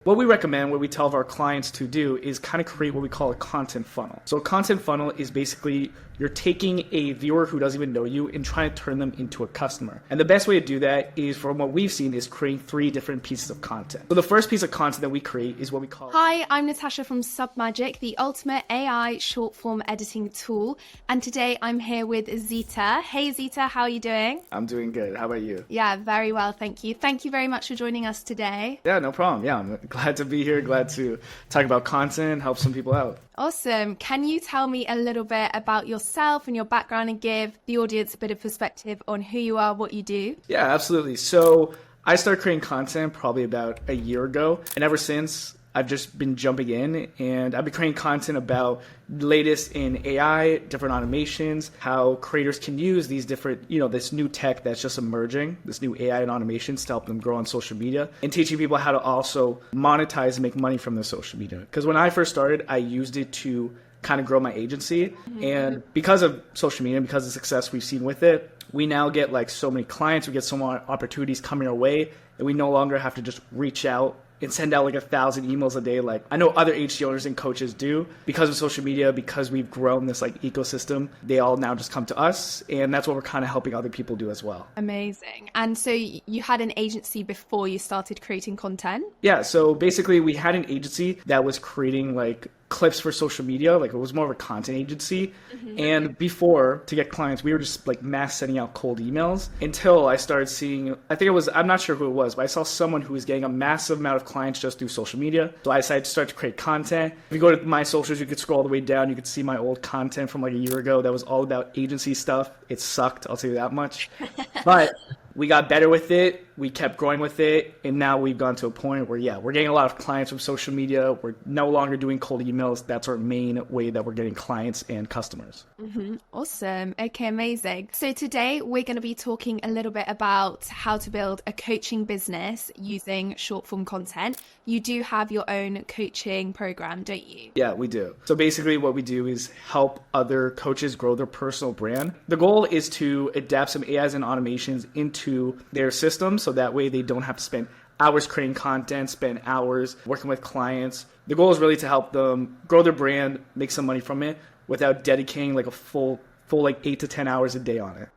What we recommend, what we tell our clients to do is kind of create what we call a content funnel. So a content funnel is basically you're taking a viewer who doesn't even know you and trying to turn them into a customer. And the best way to do that is, from what we've seen, is creating 3 different pieces of content. So the first piece of content that we create is what we call... Hi, I'm Natasha from Submagic, the ultimate AI short form editing tool. And today I'm here with Zita. Hey Zita, how are you doing? I'm doing good. How about you? Yeah, very well, thank you. Thank you very much for joining us today. Yeah, no problem. Yeah, I'm glad to be here. Glad to talk about content, help some people out. Awesome. Can you tell me a little bit about yourself and your background and give the audience a bit of perspective on who you are, what you do? Yeah, absolutely. So I started creating content probably about a year ago. And ever since, I've just been jumping in and I've been creating content about the latest in AI, different automations, how creators can use these different, this new tech that's just emerging, this new AI and automations to help them grow on social media, and teaching people how to also monetize and make money from their social media. Because when I first started, I used it to kind of grow my agency. And because of social media, because of the success we've seen with it, we now get like so many clients, we get so many opportunities coming our way, and we no longer have to just reach out and send out like 1,000 emails a day like I know other agency owners and coaches do. Because of social media, because we've grown this like ecosystem, they all now just come to us, and that's what we're kind of helping other people do as well. Amazing. And so you had an agency before you started creating content? Yeah, so basically we had an agency that was creating like clips for social media, like it was more of a content agency. And before, to get clients, we were just like mass sending out cold emails until I started seeing, I'm not sure who it was, but I saw someone who was getting a massive amount of clients just through social media. So I decided to start to create content. If you go to my socials, you could scroll all the way down, you could see my old content from like a year ago that was all about agency stuff. It sucked, I'll tell you that much. But we got better with it. We kept growing with it. And now we've gone to a point where, we're getting a lot of clients from social media. We're no longer doing cold emails. That's our main way that we're getting clients and customers. Awesome. Okay, amazing. So today we're going to be talking a little bit about how to build a coaching business using short form content. You do have your own coaching program, don't you? Yeah, we do. So basically what we do is help other coaches grow their personal brand. The goal is to adapt some AIs and automations into their system, so that way they don't have to spend hours creating content, spend hours working with clients. The goal is really to help them grow their brand, make some money from it without dedicating like a full like 8 to 10 hours a day on it.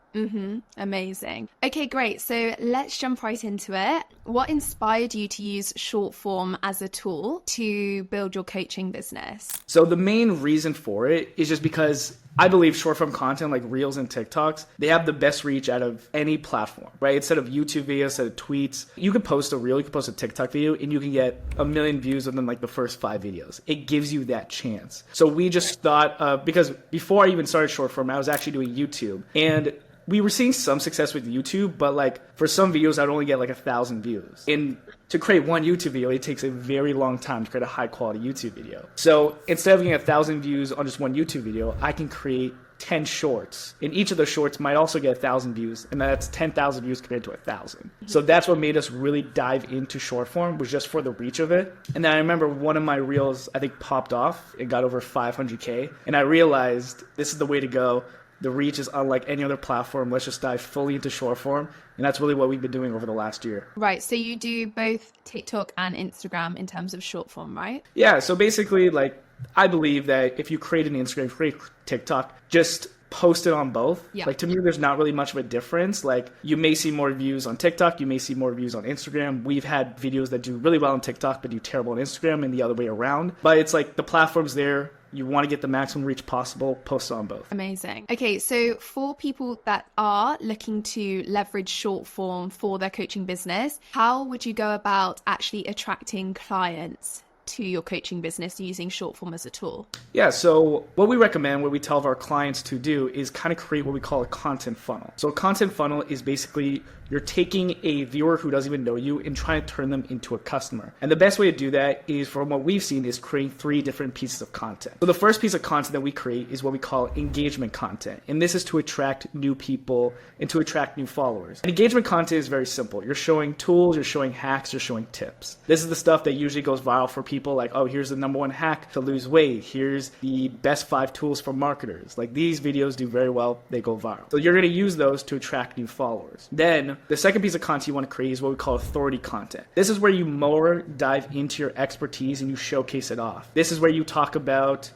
Amazing. Okay, great. So let's jump right into it. What inspired you to use short form as a tool to build your coaching business? So the main reason for it is just because I believe short form content like Reels and TikToks, they have the best reach out of any platform, right? Instead of YouTube videos, instead of tweets, you could post a Reel, you could post a TikTok video, and you can get 1 million views within like the first 5 videos. It gives you that chance. So we just thought, because before I even started short form, I was actually doing YouTube, and we were seeing some success with YouTube, but like for some videos, I'd only get like 1,000 views. And to create one YouTube video, it takes a very long time to create a high quality YouTube video. So instead of getting 1,000 views on just one YouTube video, I can create 10 shorts. And each of the shorts might also get 1,000 views. And that's 10,000 views compared to 1,000. So that's what made us really dive into short form, was just for the reach of it. And then I remember one of my Reels, I think, popped off. It got over 500K. And I realized this is the way to go. The reach is unlike any other platform. Let's just dive fully into short form. And that's really what we've been doing over the last year. Right. So you do both TikTok and Instagram in terms of short form, right? Yeah. So basically, like, I believe that if you create an Instagram, create TikTok, just post it on both. Yeah. Like, to me, there's not really much of a difference. Like, you may see more views on TikTok, you may see more views on Instagram. We've had videos that do really well on TikTok but do terrible on Instagram, and the other way around. But it's like the platform's there. You want to get the maximum reach possible, post on both. Amazing. Okay, so for people that are looking to leverage short form for their coaching business, how would you go about actually attracting clients to your coaching business using short form as a tool? Yeah, so what we recommend, what we tell our clients to do is kind of create what we call a content funnel. So a content funnel is basically you're taking a viewer who doesn't even know you and trying to turn them into a customer. And the best way to do that is, from what we've seen, is creating 3 different pieces of content. So the first piece of content that we create is what we call engagement content. And this is to attract new people and to attract new followers. And engagement content is very simple. You're showing tools, you're showing hacks, you're showing tips. This is the stuff that usually goes viral for people people like, oh, here's the number one hack to lose weight. Here's the best 5 tools for marketers. Like these videos do very well. They go viral. So you're going to use those to attract new followers. Then the second piece of content you want to create is what we call authority content. This is where you more dive into your expertise and you showcase it off. This is where you talk about,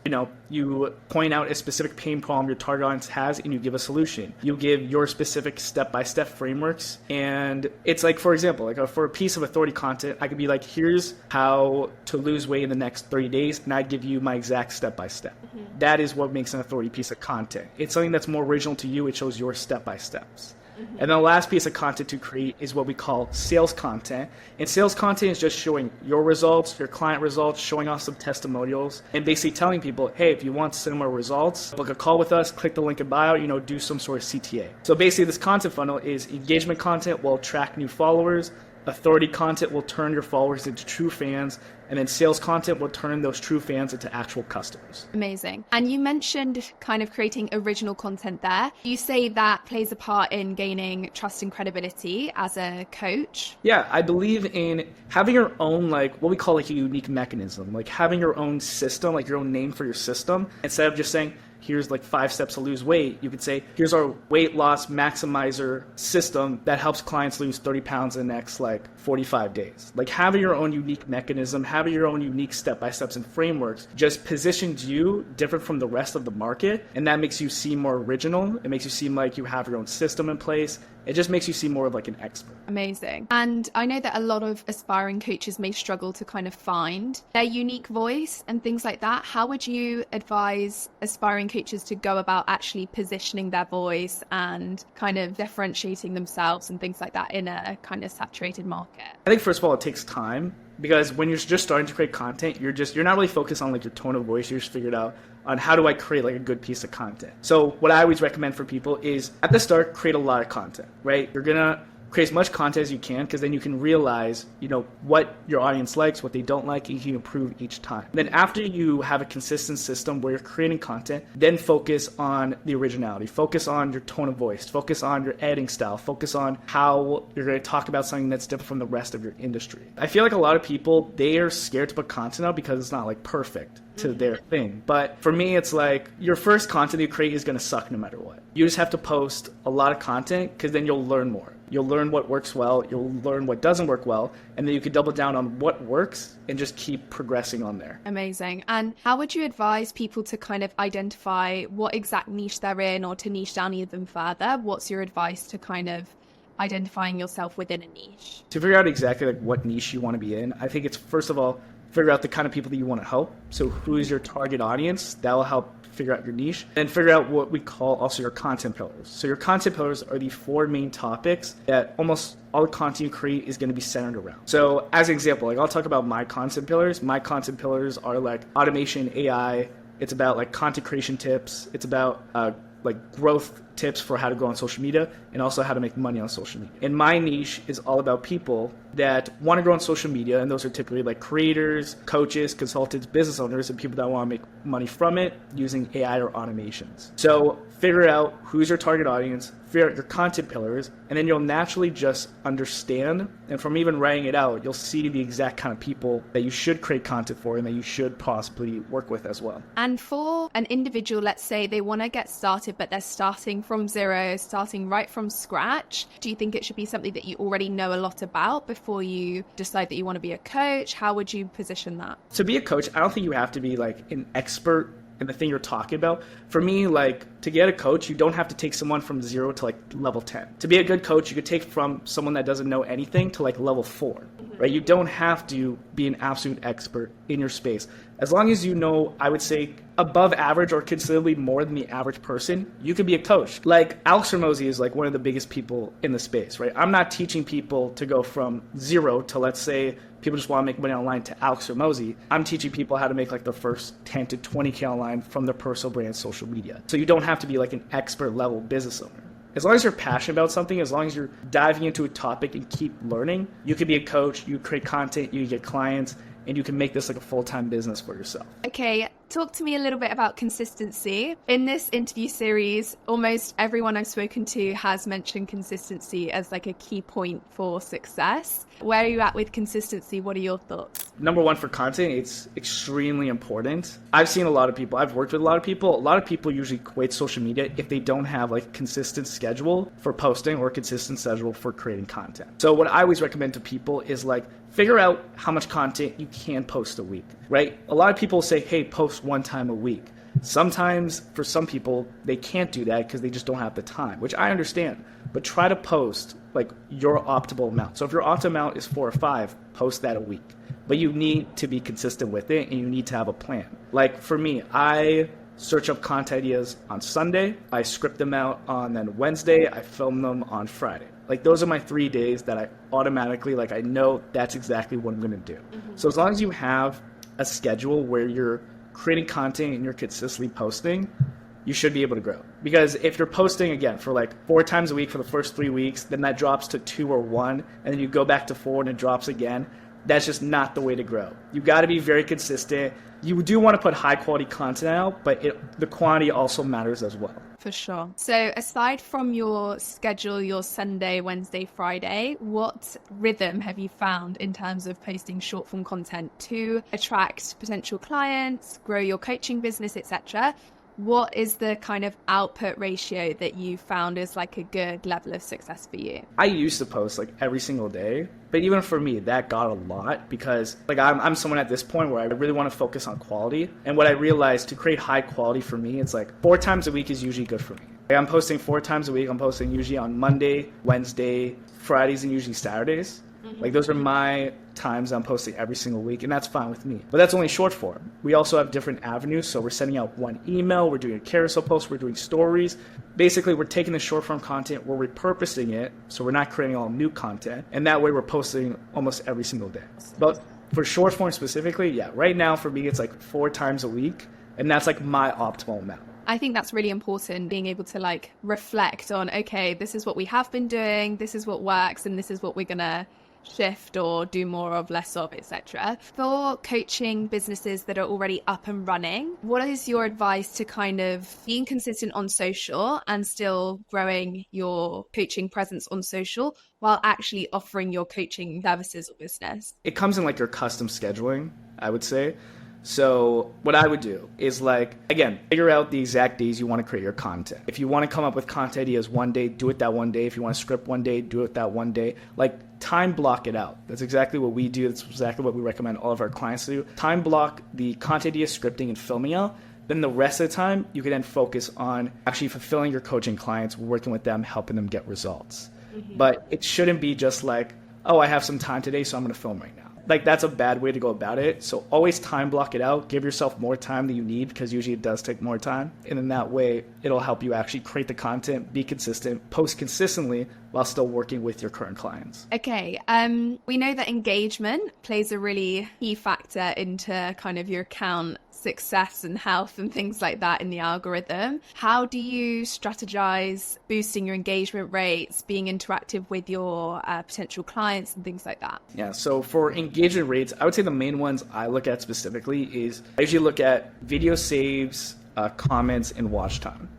you point out a specific pain problem your target audience has and you give a solution. You give your specific step-by-step frameworks. And it's like, for example, like for a piece of authority content, I could be like, here's how to lose weight in the next 30 days. And I'd give you my exact step-by-step. That is what makes an authority piece of content. It's something that's more original to you. It shows your step-by-steps. And then the last piece of content to create is what we call sales content. And sales content is just showing your results, your client results, showing off some testimonials, and basically telling people, hey, if you want similar results, book a call with us, click the link in bio, do some sort of CTA. So basically this content funnel is engagement content will attract new followers, authority content will turn your followers into true fans, and then sales content will turn those true fans into actual customers. Amazing. And you mentioned kind of creating original content there. You say that plays a part in gaining trust and credibility as a coach. Yeah, I believe in having your own, what we call a unique mechanism, like having your own system, like your own name for your system, instead of just saying, here's 5 steps to lose weight. You could say, here's our weight loss maximizer system that helps clients lose 30 pounds in the next 45 days. Having your own unique mechanism, having your own unique step-by-steps and frameworks just positions you different from the rest of the market. And that makes you seem more original. It makes you seem like you have your own system in place. It just makes you seem more of an expert. Amazing. And I know that a lot of aspiring coaches may struggle to kind of find their unique voice and things like that. How would you advise aspiring coaches to go about actually positioning their voice and kind of differentiating themselves and things like that in a kind of saturated market? I think first of all, it takes time, because when you're just starting to create content, you're not really focused on your tone of voice. You're just figured out on how do I create a good piece of content. So what I always recommend for people is at the start, create a lot of content, right? You're going to create as much content as you can, because then you can realize, what your audience likes, what they don't like, and you can improve each time. Then after you have a consistent system where you're creating content, then focus on the originality, focus on your tone of voice, focus on your editing style, focus on how you're going to talk about something that's different from the rest of your industry. I feel like a lot of people, they are scared to put content out because it's not perfect to their thing. But for me, it's your first content you create is going to suck no matter what. You just have to post a lot of content, because then you'll learn more. You'll learn what works well, you'll learn what doesn't work well, and then you can double down on what works and just keep progressing on there. Amazing. And how would you advise people to kind of identify what exact niche they're in, or to niche down even further? What's your advice to kind of identifying yourself within a niche? To figure out exactly what niche you want to be in, I think it's first of all, figure out the kind of people that you want to help. So who is your target audience? That will help figure out your niche. And figure out what we call also your content pillars. So your content pillars are the 4 main topics that almost all the content you create is going to be centered around. So as an example, I'll talk about my content pillars. My content pillars are automation, AI. It's about content creation tips. It's about growth tips for how to grow on social media, and also how to make money on social media. And my niche is all about people that want to grow on social media, and those are typically creators, coaches, consultants, business owners, and people that want to make money from it using AI or automations. So figure out who's your target audience, figure out your content pillars, and then you'll naturally just understand. And from even writing it out, you'll see the exact kind of people that you should create content for and that you should possibly work with as well. And for an individual, let's say they want to get started, but they're starting from zero, starting right from scratch, do you think it should be something that you already know a lot about before you decide that you want to be a coach? How would you position that? To be a coach, I don't think you have to be an expert in the thing you're talking about. For me, to get a coach, you don't have to take someone from 0 to level 10. To be a good coach, you could take from someone that doesn't know anything to level 4, right? You don't have to be an absolute expert in your space. As long as you know, I would say, above average or considerably more than the average person, you can be a coach. Alex Hormozi is one of the biggest people in the space, right? I'm not teaching people to go from 0 to, let's say, people just want to make money online, to Alex Hormozi. I'm teaching people how to make the first 10 to 20K online from their personal brand social media. So you don't have to be an expert level business owner. As long as you're passionate about something, as long as you're diving into a topic and keep learning, you can be a coach, you create content, you get clients, and you can make this a full-time business for yourself. Okay, talk to me a little bit about consistency. In this interview series, almost everyone I've spoken to has mentioned consistency as a key point for success. Where are you at with consistency? What are your thoughts? number one, for content, it's extremely important. I've seen a lot of people, I've worked with a lot of people usually quit social media if they don't have like a consistent schedule for posting or a consistent schedule for creating content. So what I always recommend to people is like, figure out how much content you can post a week, right? A lot of people say, hey, post one time a week. Sometimes for some people, they can't do that because they just don't have the time, which I understand. But try to post like your optimal amount. So if your optimal amount is 4 or 5, post that a week. But you need to be consistent with it and you need to have a plan. Like for me, I search up content ideas on Sunday, I script them out on then Wednesday, I film them on Friday. Like those are my 3 days that I automatically, like I know that's exactly what I'm going to do. So as long as you have a schedule where you're creating content and you're consistently posting, you should be able to grow. Because if you're posting again for like 4 times a week for the first 3 weeks, then that drops to 2 or 1, and then you go back to 4 and it drops again, that's just not the way to grow. You got to be very consistent. You do want to put high quality content out, but the quantity also matters as well. For sure. So aside from your schedule, your Sunday, Wednesday, Friday, what rhythm have you found in terms of posting short form content to attract potential clients, grow your coaching business, etc.? What is the kind of output ratio that you found is like a good level of success for you? I used to post like every single day, but even for me, that got a lot because like I'm someone at this point where I really want to focus on quality. And what I realized to create high quality for me, it's like 4 times a week is usually good for me. Like, I'm posting 4 times a week. I'm posting usually on Monday, Wednesday, Fridays, and usually Saturdays. Like those are my times I'm posting every single week, and that's fine with me. But that's only short form. We also have different avenues. So we're sending out one email, we're doing a carousel post, we're doing stories. Basically, we're taking the short form content, we're repurposing it, so we're not creating all new content. And that way we're posting almost every single day. But for short form specifically, yeah, right now for me, it's like 4 times a week, and that's like my optimal amount. I think that's really important, being able to like reflect on, okay, this is what we have been doing, this is what works, and this is what we're going to shift or do more of, less of, etc. For coaching businesses that are already up and running, what is your advice to kind of being consistent on social and still growing your coaching presence on social while actually offering your coaching services or business? It comes in like your custom scheduling, I would say. So what I would do is like, again, figure out the exact days you want to create your content. If you want to come up with content ideas one day, do it that one day. If you want to script one day, do it that one day. Like time block it out. That's exactly what we do. That's exactly what we recommend all of our clients to do. Time block the content idea scripting and filming out. Then the rest of the time, you can then focus on actually fulfilling your coaching clients, working with them, helping them get results. But it shouldn't be just like, oh, I have some time today, so I'm going to film right now. Like that's a bad way to go about it. So always time block it out. Give yourself more time than you need because usually it does take more time. And in that way, it'll help you actually create the content, be consistent, post consistently while still working with your current clients. Okay. We know that engagement plays a really key factor into kind of your account success and health and things like that in the algorithm. How do you strategize boosting your engagement rates, being interactive with your potential clients and things like that? Yeah, so for engagement rates, I would say the main ones I look at specifically is I usually look at video saves, comments, and watch time.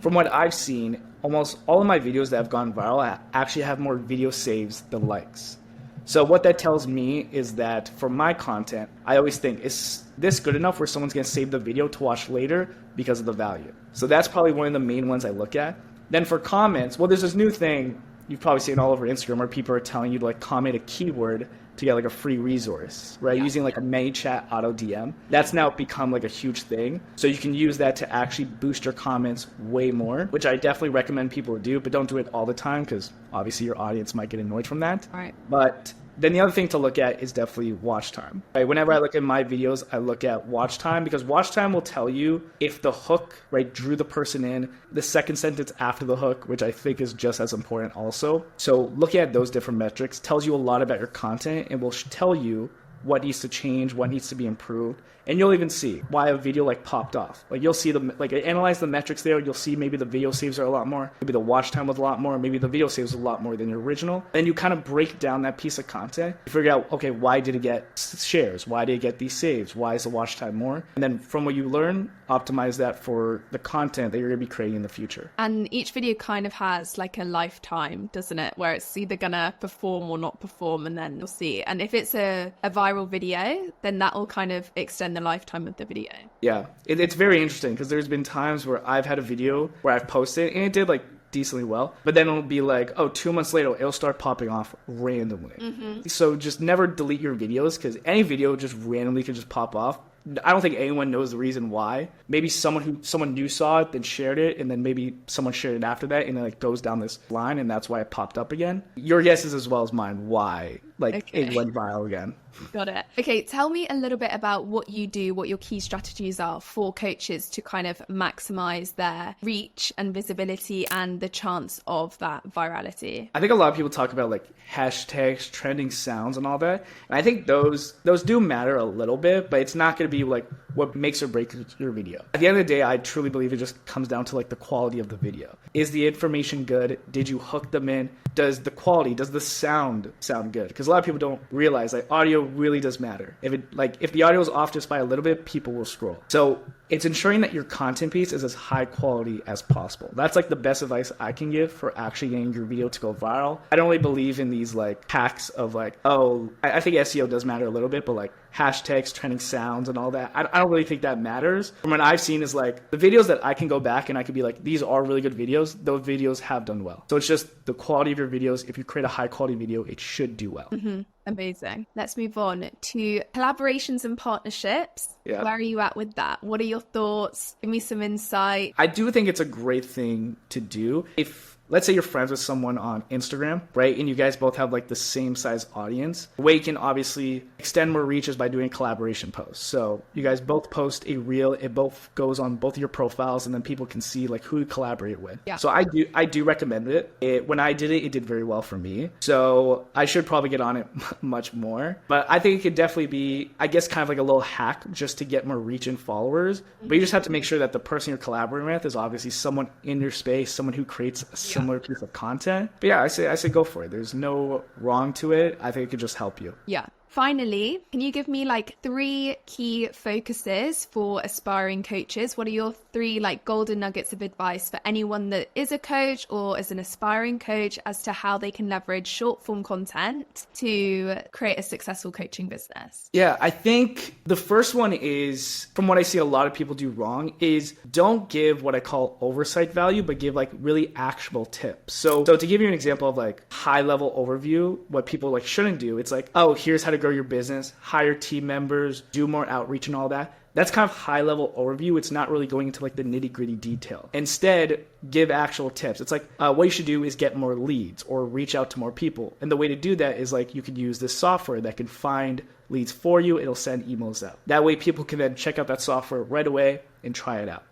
From what I've seen, almost all of my videos that have gone viral actually have more video saves than likes. So what that tells me is that for my content, I always think, is this good enough where someone's going to save the video to watch later because of the value? So that's probably one of the main ones I look at. Then for comments, well, there's this new thing you've probably seen all over Instagram where people are telling you to like comment a keyword to get like a free resource, right? Yeah. Using like a ManyChat auto DM. That's now become like a huge thing. So you can use that to actually boost your comments way more, which I definitely recommend people to do, but don't do it all the time because obviously your audience might get annoyed from that. Right. But then the other thing to look at is definitely watch time. Right? Whenever I look at my videos, I look at watch time because watch time will tell you if the hook, right, drew the person in, the second sentence after the hook, which I think is just as important also. So looking at those different metrics tells you a lot about your content and will tell you what needs to change, what needs to be improved. And you'll even see why a video like popped off. Like you'll see analyze the metrics there. You'll see maybe the video saves are a lot more. Maybe the watch time was a lot more. Maybe the video saves a lot more than your original. And you kind of break down that piece of content. You figure out, okay, why did it get shares? Why did it get these saves? Why is the watch time more? And then from what you learn, optimize that for the content that you're going to be creating in the future. And each video kind of has like a lifetime, doesn't it? Where it's either going to perform or not perform, and then you'll see. And if it's a viral viral video, then that will kind of extend the lifetime of the video. Yeah, it's very interesting because there's been times where I've had a video where I've posted and it did like decently well, but then it'll be like, oh, 2 months later, it'll start popping off randomly. So just never delete your videos because any video just randomly can just pop off. I don't think anyone knows the reason why. Maybe someone new saw it, then shared it, and then maybe someone shared it after that, and it like goes down this line, and that's why it popped up again. Your guess is as well as mine why it went viral again. Got it. Okay, tell me a little bit about what you do, what your key strategies are for coaches to kind of maximize their reach and visibility and the chance of that virality. I think a lot of people talk about like hashtags, trending sounds, and all that. And I think those do matter a little bit, but it's not going to be like what makes or breaks your video. At the end of the day, I truly believe it just comes down to like the quality of the video. Is the information good? Did you hook them in? Does the sound sound good? Because a lot of people don't realize like audio really does matter. If the audio is off just by a little bit, people will scroll. So it's ensuring that your content piece is as high quality as possible. That's like the best advice I can give for actually getting your video to go viral. I don't really believe in these like hacks of like, I think SEO does matter a little bit, but like hashtags, trending sounds and all that, I don't really think that matters. From what I've seen is like the videos that I can go back and I could be like, these are really good videos. Those videos have done well. So it's just the quality of your videos. If you create a high quality video, it should do well. Amazing. Let's move on to collaborations and partnerships. Yeah. Where are you at with that? What are your thoughts? Give me some insight. I do think it's a great thing to do. If let's say you're friends with someone on Instagram, right? And you guys both have like the same size audience. The way you can obviously extend more reach is by doing collaboration posts. So you guys both post a reel. It both goes on both of your profiles and then people can see like who you collaborate with. Yeah. So I do recommend it. When I did it, it did very well for me. So I should probably get on it much more. But I think it could definitely be, I guess, kind of like a little hack just to get more reach and followers. But you just have to make sure that the person you're collaborating with is obviously someone in your space, someone who creates a similar piece of content. But yeah, I say go for it. There's no wrong to it. I think it could just help you. Yeah. Finally, can you give me like 3 key focuses for aspiring coaches? What are your 3 like golden nuggets of advice for anyone that is a coach or is an aspiring coach as to how they can leverage short form content to create a successful coaching business? Yeah, I think the first one is, from what I see a lot of people do wrong, is don't give what I call oversight value, but give like really actionable tips. So to give you an example of like high level overview, what people like shouldn't do, it's like, oh, here's how to grow your business, hire team members, do more outreach and all that. That's kind of high level overview. It's not really going into like the nitty gritty detail. Instead, give actual tips. It's like what you should do is get more leads or reach out to more people. And the way to do that is like you could use this software that can find leads for you. It'll send emails out. That way people can then check out that software right away and try it out.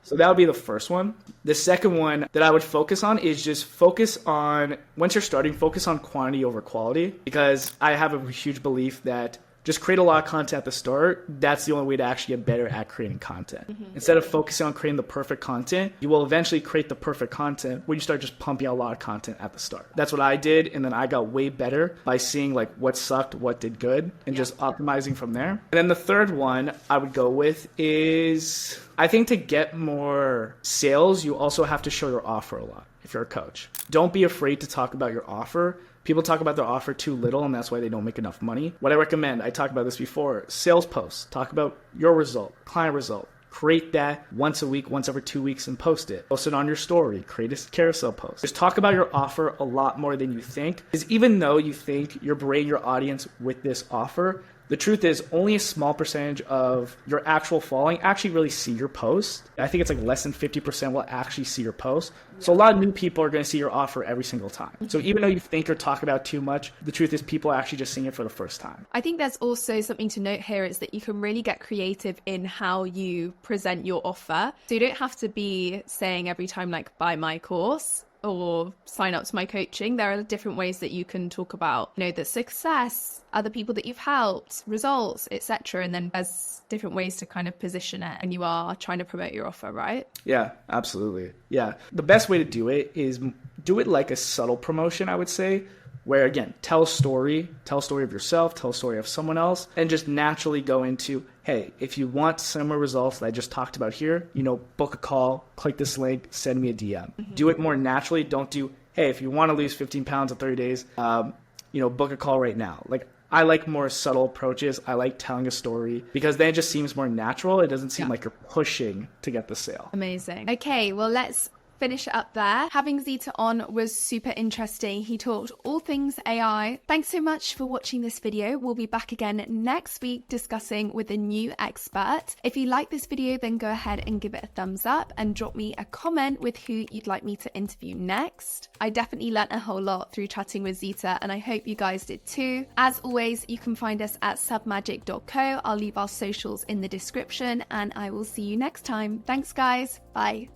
So that would be the first one. The second one that I would focus on is just focus on, once you're starting, focus on quantity over quality, because I have a huge belief that just create a lot of content at the start. That's the only way to actually get better at creating content. Instead of focusing on creating the perfect content, you will eventually create the perfect content when you start just pumping out a lot of content at the start. That's what I did. And then I got way better by seeing like what sucked, what did good, and just optimizing from there. And then the third one I would go with is, I think to get more sales, you also have to show your offer a lot if you're a coach. Don't be afraid to talk about your offer. People talk about their offer too little, and that's why they don't make enough money. What I recommend, I talked about this before, sales posts. Talk about your result, client result. Create that once a week, once every 2 weeks, and post it. Post it on your story. Create a carousel post. Just talk about your offer a lot more than you think. Because even though you think you're bringing your audience with this offer, the truth is only a small percentage of your actual following actually really see your post. I think it's like less than 50% will actually see your post. So a lot of new people are going to see your offer every single time. So even though you think or talk about too much, the truth is people are actually just seeing it for the first time. I think there's also something to note here is that you can really get creative in how you present your offer. So you don't have to be saying every time like buy my course or sign up to my coaching. There are different ways that you can talk about, the success, other people that you've helped, results, etc. And then there's different ways to kind of position it and you are trying to promote your offer, right? Yeah, absolutely. Yeah. The best way to do it is do it like a subtle promotion, I would say, where again, tell a story of yourself, tell a story of someone else, and just naturally go into, hey, if you want similar results that I just talked about here, book a call, click this link, send me a DM. Do it more naturally. Don't do, hey, if you want to lose 15 pounds in 30 days, book a call right now. Like, I like more subtle approaches. I like telling a story because then it just seems more natural. It doesn't seem like you're pushing to get the sale. Amazing. Okay, well, let's finish it up there. Having Zita on was super interesting. He talked all things AI. Thanks so much for watching this video. We'll be back again next week discussing with a new expert. If you like this video, then go ahead and give it a thumbs up and drop me a comment with who you'd like me to interview next. I definitely learnt a whole lot through chatting with Zita, and I hope you guys did too. As always, you can find us at submagic.co. I'll leave our socials in the description, and I will see you next time. Thanks, guys. Bye.